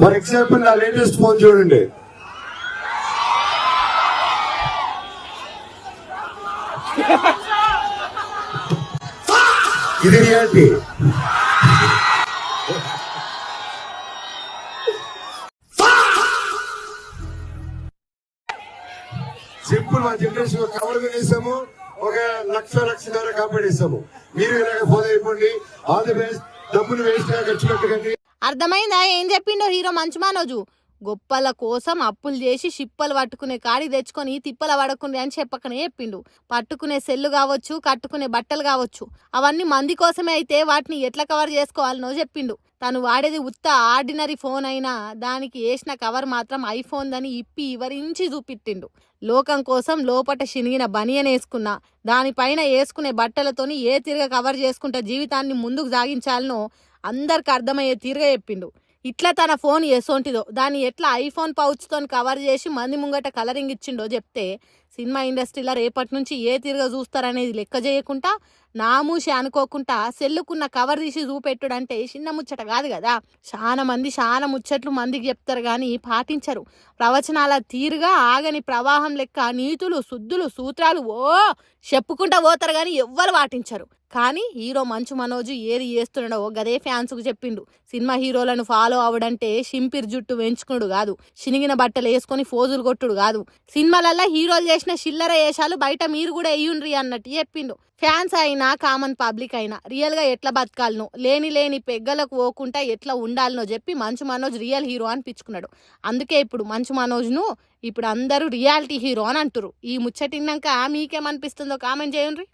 For example నా latest phone చూడండి. ఇది రియాలిటీ. సింపుల్. మా జనరేషన్ కవర్ వేసాము, ఒక లక్షన్నర కాపాడేసాము. మీరు ఇలాగ ఫోన్ అయిపోండి. All the best. డబ్బులు వేస్ట్ గా ఖర్చు పెట్టకండి. అర్థమైందా ఏం చెప్పిండో హీరో మంచు మనోజు? గొప్పల కోసం అప్పులు చేసి షిప్పలు పట్టుకునే కాడి తెచ్చుకొని తిప్పల పడకుంది అని చెప్పకనే చెప్పిండు. పట్టుకునే సెల్లు కావచ్చు, కట్టుకునే బట్టలు కావచ్చు, అవన్నీ మంది కోసమే అయితే వాటిని ఎట్లా కవర్ చేసుకోవాలనో చెప్పిండు. తను వాడేది ఉత్త ఆర్డినరీ ఫోన్ అయినా దానికి వేసిన కవర్ మాత్రం ఐఫోన్ దని ఇప్పి వివరించి చూపిట్టిండు. లోకం కోసం లోపట శినిగిన బనియన్ వేసుకున్నా దానిపైన వేసుకునే బట్టలతోని ఏ తిరగ కవర్ చేసుకుంటా జీవితాన్ని ముందుకు సాగించాలనో అందరికి అర్థమయ్యే తీరుగా చెప్పిండు. ఇట్లా తన ఫోన్ ఎసోంటిదో దాన్ని ఎట్లా ఐఫోన్ పౌచ్తో కవర్ చేసి మంది ముంగట కలరింగ్ ఇచ్చిండో చెప్తే సినిమా ఇండస్ట్రీలో రేపటి నుంచి ఏ తిరగ చూస్తారనేది లెక్క చేయకుండా నామూషి అనుకోకుండా సెల్లుకున్న కవర్ తీసి చూపెట్టుడంటే చిన్న ముచ్చట కాదు కదా. చాలా మంది చాలా ముచ్చట్లు మందికి చెప్తారు కానీ పాటించరు. ప్రవచనాల తీరుగా ఆగని ప్రవాహం లెక్క నీతులు శుద్ధులు సూత్రాలు చెప్పుకుంటా పోతారు కానీ ఎవ్వరు పాటించరు. కానీ హీరో మంచు మనోజు ఏది చేస్తున్నాడో గదే ఫ్యాన్స్కు చెప్పిండు. సినిమా హీరోలను ఫాలో అవడంటే షింపిర్ జుట్టు వెంచుకుడు కాదు, చినిగిన బట్టలు వేసుకొని ఫోజులు కొట్టుడు కాదు. సినిమాలల్లో హీరోలు చేసిన చిల్లర వేషాలు బయట మీరు కూడా వేయుండ్రి అన్నట్టు చెప్పిండు. ఫ్యాన్స్ అయినా కామన్ పబ్లిక్ అయినా రియల్గా ఎట్లా బతకాలనో లేని పెగ్గలకు పోకుండా ఎట్లా ఉండాలనో చెప్పి మంచు మనోజ్ రియల్ హీరో అనిపించుకున్నాడు. అందుకే ఇప్పుడు మంచు మనోజ్ను ఇప్పుడు అందరూ రియాలిటీ హీరో అని అంటారు. ఈ ముచ్చటిన్నాక మీకేమనిపిస్తుందో కామెంట్ చేయండి.